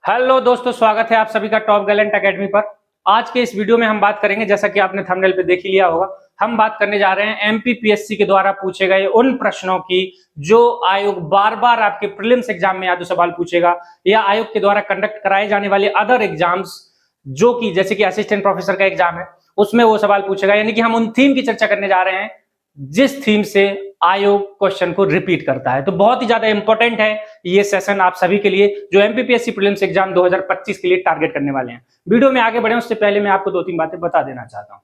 Hello दोस्तों, स्वागत है आप सभी का टॉप गैलेंट एकेडमी पर। आज के इस वीडियो में हम बात करेंगे, जैसा कि आपने थंबनेल पे देख ही लिया होगा, हम बात करने जा रहे हैं एमपीपीएससी के द्वारा पूछे गए उन प्रश्नों की जो आयोग बार बार आपके प्रीलिम्स एग्जाम में या तो सवाल पूछेगा या आयोग के द्वारा कंडक्ट कराए जाने वाले अदर एग्जाम्स जो कि जैसे कि असिस्टेंट प्रोफेसर का एग्जाम है उसमें वो सवाल पूछेगा। यानी कि हम उन थीम की चर्चा करने जा रहे हैं जिस थीम से आयोग क्वेश्चन को रिपीट करता है। तो बहुत ही ज्यादा इंपॉर्टेंट है ये सेशन आप सभी के लिए जो एमपीपीएससी प्रीलिम्स एग्जाम 2025 के लिए टारगेट करने वाले हैं। वीडियो में आगे बढ़े उससे पहले मैं आपको दो तीन बातें बता देना चाहता हूं।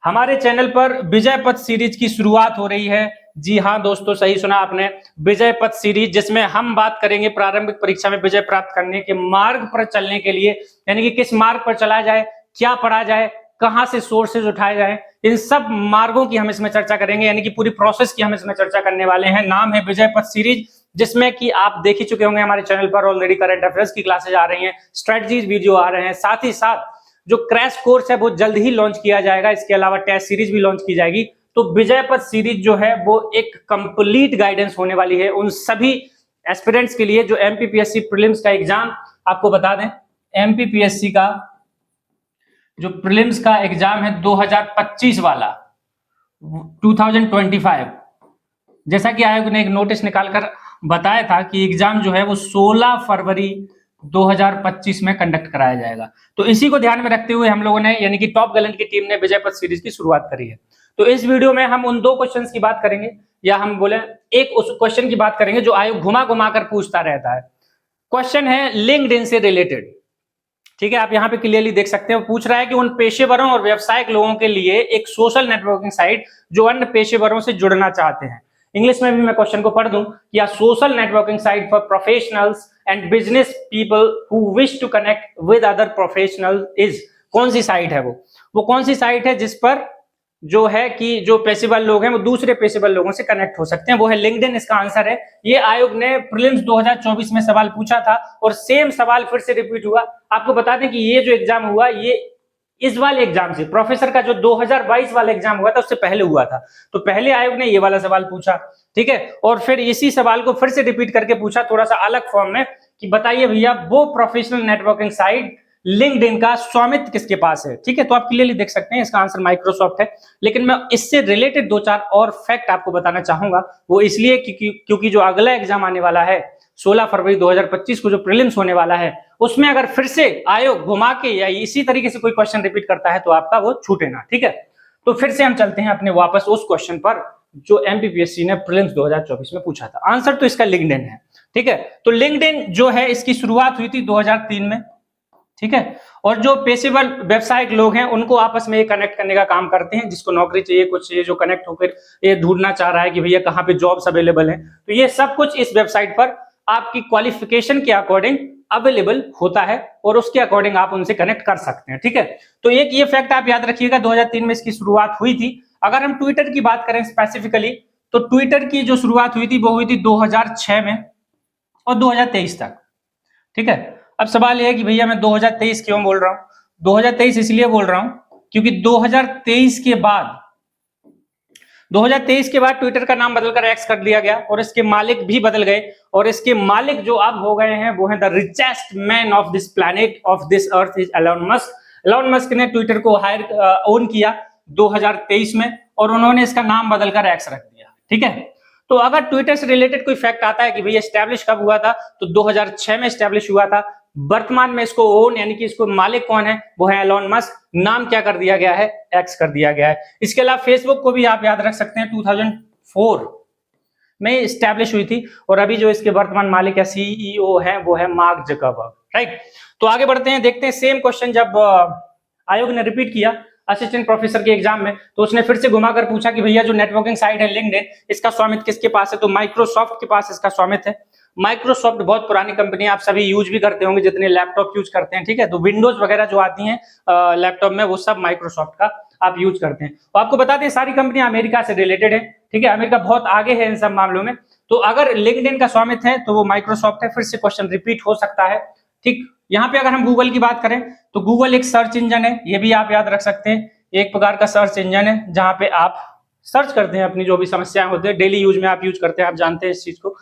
हमारे चैनल पर विजय पथ सीरीज की शुरुआत हो रही है। जी हां दोस्तों, सही सुना आपने, विजय पथ सीरीज, जिसमें हम बात करेंगे प्रारंभिक परीक्षा में विजय प्राप्त करने के मार्ग पर चलने के लिए, यानी कि किस मार्ग पर चला जाए, क्या पढ़ा जाए, कहां से सोर्सेज उठाए जाए, इन सब मार्गों की हम इसमें चर्चा करेंगे। यानी कि पूरी प्रोसेस की हम इसमें चर्चा करने वाले हैं। नाम है विजय पथ सीरीज, जिसमें कि आप देख ही चुके होंगे हमारे चैनल पर ऑलरेडी करंट अफेयर्स की क्लासेज आ रही हैं, स्ट्रेटजीज वीडियो आ रहे हैं, साथ ही साथ जो क्रैश कोर्स है वो जल्द ही लॉन्च किया जाएगा। इसके अलावा टेस्ट सीरीज भी लॉन्च की जाएगी। तो विजय पथ सीरीज जो है वो एक कंप्लीट गाइडेंस होने वाली है उन सभी एस्पिरेंट्स के लिए जो एमपीपीएससी प्रीलिम्स का एग्जाम, आपको बता दें एमपीपीएससी का जो प्रीलिम्स का एग्जाम है 2025 वाला 2025, जैसा कि आयोग ने एक नोटिस निकालकर बताया था कि एग्जाम जो है वो 16 फरवरी 2025 में कंडक्ट कराया जाएगा। तो इसी को ध्यान में रखते हुए हम लोगों ने, यानी कि टॉप गैलेंट की टीम ने विजय पथ सीरीज की शुरुआत करी है। तो इस वीडियो में हम उन दो क्वेश्चंस की बात करेंगे, या हम बोले एक उस क्वेश्चन की बात करेंगे जो आयोग घुमा घुमा कर पूछता रहता है। क्वेश्चन है लिंक्डइन से रिलेटेड। ठीक है, आप यहाँ पे क्लियरली देख सकते हो, पूछ रहा है कि उन पेशेवरों और व्यवसायिक लोगों के लिए एक सोशल नेटवर्किंग साइट जो अन्य पेशेवरों से जुड़ना चाहते हैं। इंग्लिश में भी मैं क्वेश्चन को पढ़ दूं कि a social networking site for professionals and business people who wish to connect with other professionals is, कौन सी साइट है वो कौन सी साइट है जिस पर जो है कि जो पेशेवर लोग हैं वो दूसरे पेशेवर लोगों से कनेक्ट हो सकते हैं, वो है लिंक्डइन। इसका आंसर है। ये आयोग ने प्रीलिम्स 2024 में सवाल पूछा था और सेम सवाल फिर से रिपीट हुआ। आपको बता दें कि ये जो एग्जाम हुआ ये इस वाले एग्जाम से, प्रोफेसर का जो 2022 वाला एग्जाम हुआ था उससे पहले हुआ था। तो पहले आयोग ने ये वाला सवाल पूछा, ठीक है, और फिर इसी सवाल को फिर से रिपीट करके पूछा थोड़ा सा अलग फॉर्म में कि बताइए भैया वो प्रोफेशनल नेटवर्किंग साइट लिंक्डइन का स्वामित्व किसके पास है। ठीक है, तो आप क्लियरली देख सकते हैं इसका आंसर माइक्रोसॉफ्ट है। लेकिन मैं इससे रिलेटेड दो चार और फैक्ट आपको बताना चाहूंगा, वो इसलिए क्योंकि जो अगला एग्जाम आने वाला है 16 फरवरी 2025 को जो प्रीलिम्स होने वाला है उसमें अगर फिर से आयोग घुमा के या इसी तरीके से कोई क्वेश्चन रिपीट करता है तो आपका वो छूटे ना। ठीक है, तो फिर से हम चलते हैं अपने वापस उस क्वेश्चन पर जो एमपीपीएससी ने प्रीलिम्स 2024 में पूछा था। आंसर तो इसका लिंक्डइन है। ठीक है, तो लिंक्डइन जो है इसकी शुरुआत हुई थी 2003 में। ठीक है, और जो पेशेवर व्यवसायिक लोग हैं उनको आपस में कनेक्ट करने का काम करते हैं, जिसको नौकरी चाहिए, कुछ चाहिए, जो कनेक्ट होकर ये ढूंढना चाह रहा है कि भैया कहाँ पे जॉब्स अवेलेबल हैं, तो ये सब कुछ इस वेबसाइट पर आपकी क्वालिफिकेशन के अकॉर्डिंग अवेलेबल होता है और उसके अकॉर्डिंग आप उनसे कनेक्ट कर सकते हैं। ठीक है, तो एक ये फैक्ट आप याद रखिएगा, 2003 में इसकी शुरुआत हुई थी। अगर हम ट्विटर की बात करें स्पेसिफिकली, तो ट्विटर की जो शुरुआत हुई थी वो हुई थी 2006 में और 2023 तक। ठीक है, अब सवाल यह है कि भैया मैं 2023 क्यों बोल रहा हूं। 2023 इसलिए बोल रहा हूं क्योंकि 2023 के बाद ट्विटर का नाम बदलकर एक्स कर दिया गया और इसके मालिक भी बदल गए, और इसके मालिक जो अब हो गए हैं वो है the richest man of this planet of this earth is Elon Musk. Elon Musk ने ट्विटर को ओन किया 2023 में और उन्होंने इसका नाम बदलकर एक्स रख दिया। ठीक है, तो अगर ट्विटर से रिलेटेड कोई फैक्ट आता है कि भैया एस्टैब्लिश कब हुआ था, तो 2006 में एस्टैब्लिश हुआ था। वर्तमान में इसको ओन, यानी कि इसको मालिक कौन है, वो है एलोन मस्क। नाम क्या कर दिया गया है, एक्स कर दिया गया है। इसके अलावा फेसबुक को भी आप याद रख सकते हैं, 2004 में एस्टैब्लिश हुई थी और अभी जो इसके वर्तमान मालिक या सीईओ है वो है मार्क जकरबर्ग। राइट, तो आगे बढ़ते हैं, देखते हैं सेम क्वेश्चन जब आयोग ने रिपीट किया असिस्टेंट प्रोफेसर के एग्जाम में, तो उसने फिर से घुमाकर पूछा कि भैया जो नेटवर्किंग साइट है लिंक्डइन, इसका स्वामित्व किसके पास है, तो माइक्रोसॉफ्ट के पास इसका स्वामित्व है। माइक्रोसॉफ्ट बहुत पुरानी कंपनी है, आप सभी यूज भी करते होंगे जितने लैपटॉप यूज करते हैं। ठीक है, तो विंडोज वगैरह जो आती हैं लैपटॉप में वो सब माइक्रोसॉफ्ट का आप यूज करते हैं। तो आपको बता दें सारी कंपनियां अमेरिका से रिलेटेड है। ठीक है, अमेरिका बहुत आगे है इन सब मामलों में। तो अगर लिंक्डइन का स्वामित्व है तो वो माइक्रोसॉफ्ट है। फिर से क्वेश्चन रिपीट हो सकता है। ठीक, यहाँ पे अगर हम गूगल की बात करें तो गूगल एक सर्च इंजन है, ये भी आप याद रख सकते हैं। एक प्रकार का सर्च इंजन है जहां पे आप सर्च करते हैं अपनी जो भी समस्याएं होती है, डेली यूज में आप यूज करते हैं, आप जानते हैं इस चीज को।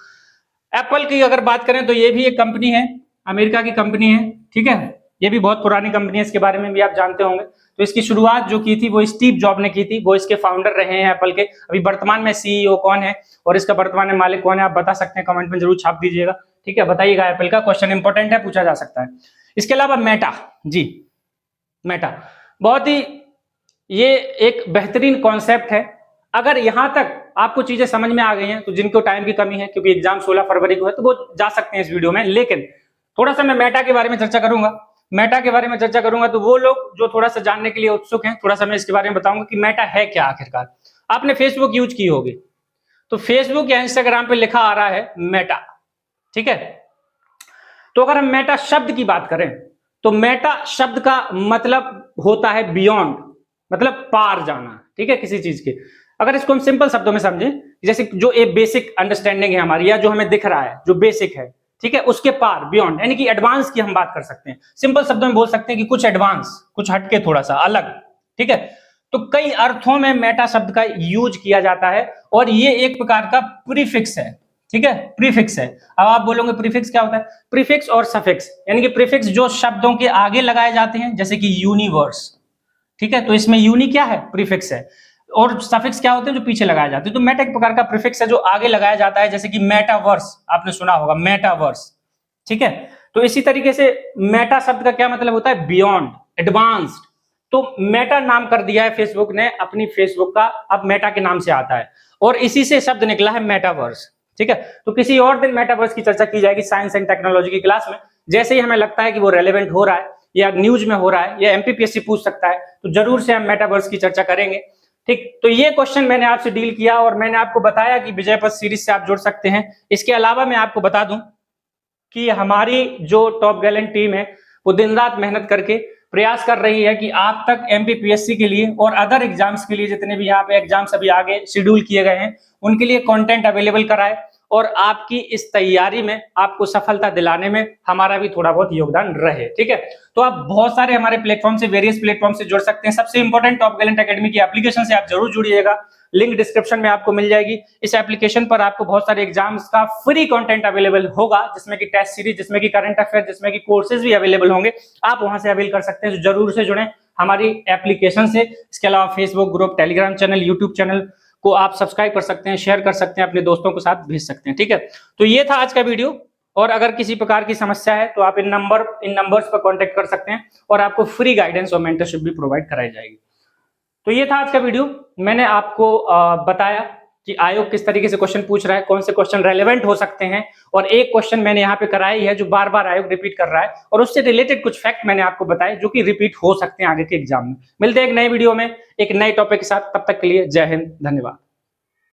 एप्पल की अगर बात करें तो ये भी एक कंपनी है, अमेरिका की कंपनी है। ठीक है, ये भी बहुत पुरानी कंपनी है, इसके बारे में भी आप जानते होंगे। तो इसकी शुरुआत जो की थी वो स्टीव जॉब ने की थी, वो इसके फाउंडर रहे हैं एप्पल के। अभी वर्तमान में सीईओ कौन है और इसका वर्तमान में मालिक कौन है आप बता सकते हैं, कमेंट में जरूर छाप दीजिएगा। ठीक है, बताइएगा, एप्पल का क्वेश्चन इंपॉर्टेंट है, पूछा जा सकता है। इसके अलावा मेटा, जी मेटा बहुत ही ये एक बेहतरीन कॉन्सेप्ट है। अगर यहां तक आपको चीजें समझ में आ गई हैं तो जिनको टाइम की कमी है क्योंकि एग्जाम 16 फरवरी को है तो वो जा सकते हैं इस वीडियो में, लेकिन थोड़ा सा मैं मेटा के बारे में चर्चा करूंगा। मेटा के बारे में चर्चा करूंगा तो वो लोग जो थोड़ा सा जानने के लिए उत्सुक हैं, थोड़ा सा मैं इसके बारे में बताऊंगा कि मेटा है क्या आखिरकार। आपने फेसबुक यूज की होगी तो फेसबुक या इंस्टाग्राम पे लिखा आ रहा है मेटा, ठीक है। तो अगर हम मेटा शब्द की बात करें तो मेटा शब्द का मतलब होता है बियॉन्ड, मतलब पार जाना, ठीक है, किसी चीज के। अगर इसको हम सिंपल शब्दों में समझें, जैसे जो एक बेसिक अंडरस्टैंडिंग है हमारी या जो हमें दिख रहा है जो बेसिक है, ठीक है, उसके पार बियॉन्ड यानी कि एडवांस की हम बात कर सकते हैं। सिंपल शब्दों में बोल सकते हैं कि कुछ एडवांस, कुछ हटके, थोड़ा सा अलग, ठीक है। तो कई अर्थों में मेटा शब्द का यूज किया जाता है और ये एक प्रकार का प्रीफिक्स है, ठीक है, प्रीफिक्स है। अब आप बोलोगे प्रीफिक्स क्या होता है? प्रीफिक्स और सफिक्स यानी कि प्रीफिक्स जो शब्दों के आगे लगाए जाते हैं, जैसे कि यूनिवर्स, ठीक है, तो इसमें यूनि क्या है? प्रीफिक्स है। और सफिक्स क्या होते हैं? जो पीछे लगाए जाते हैं। तो मेटा एक प्रकार का प्रीफिक्स है जो आगे लगाया जाता है, जैसे कि मेटावर्स, आपने सुना होगा मेटावर्स, ठीक है। तो इसी तरीके से मेटा शब्द का क्या मतलब होता है? Beyond, advanced. तो मेटा नाम कर दिया है फेसबुक ने अपनी फेसबुक का, अब मेटा के नाम से आता है और इसी से शब्द निकला है मेटावर्स, ठीक है। तो किसी और दिन मेटावर्स की चर्चा की जाएगी साइंस एंड टेक्नोलॉजी की क्लास में। जैसे ही हमें लगता है कि वो रेलेवेंट हो रहा है या न्यूज में हो रहा है या एमपीपीएससी पूछ सकता है तो जरूर से हम मेटावर्स की चर्चा करेंगे, ठीक। तो ये क्वेश्चन मैंने आपसे डील किया और मैंने आपको बताया कि विजय पथ सीरीज से आप जुड़ सकते हैं। इसके अलावा मैं आपको बता दूं कि हमारी जो टॉप गैलेंट टीम है वो दिन रात मेहनत करके प्रयास कर रही है कि आप तक एमपीपीएससी के लिए और अदर एग्जाम्स के लिए जितने भी यहाँ पे एग्जाम्स अभी आगे शेड्यूल किए गए हैं उनके लिए कंटेंट अवेलेबल कराए और आपकी इस तैयारी में आपको सफलता दिलाने में हमारा भी थोड़ा बहुत योगदान रहे, ठीक है। तो आप बहुत सारे हमारे प्लेटफॉर्म से, वेरियस प्लेटफॉर्म से जुड़ सकते हैं। सबसे इंपॉर्टेंट टॉप गैलेंट एकेडमी की एप्लीकेशन से आप जरूर जुड़िएगा, लिंक डिस्क्रिप्शन में आपको मिल जाएगी। इस एप्लीकेशन पर आपको बहुत सारे एग्जाम्स का फ्री कंटेंट अवेलेबल होगा, जिसमें कि टेस्ट सीरीज, जिसमें कि करंट अफेयर, जिसमें कि कोर्सेज भी अवेलेबल होंगे। आप वहां से अवेल कर सकते हैं, तो जरूर से जुड़ें हमारी एप्लीकेशन से। इसके अलावा Facebook group, Telegram channel, YouTube channel को आप सब्सक्राइब कर सकते हैं, शेयर कर सकते हैं, अपने दोस्तों के साथ भेज सकते हैं, ठीक है। तो ये था आज का वीडियो और अगर किसी प्रकार की समस्या है तो आप इन नंबर्स पर कांटेक्ट कर सकते हैं और आपको फ्री गाइडेंस और मेंटरशिप भी प्रोवाइड कराई जाएगी। तो ये था आज का वीडियो। मैंने आपको बताया कि आयोग किस तरीके से क्वेश्चन पूछ रहा है, कौन से क्वेश्चन रेलेवेंट हो सकते हैं और एक क्वेश्चन मैंने यहाँ पे कराई है जो बार बार आयोग रिपीट कर रहा है और उससे रिलेटेड कुछ फैक्ट मैंने आपको बताए जो कि रिपीट हो सकते हैं आगे के एग्जाम में। मिलते हैं एक नए वीडियो में एक नए टॉपिक के साथ, तब तक के लिए जय हिंद, धन्यवाद।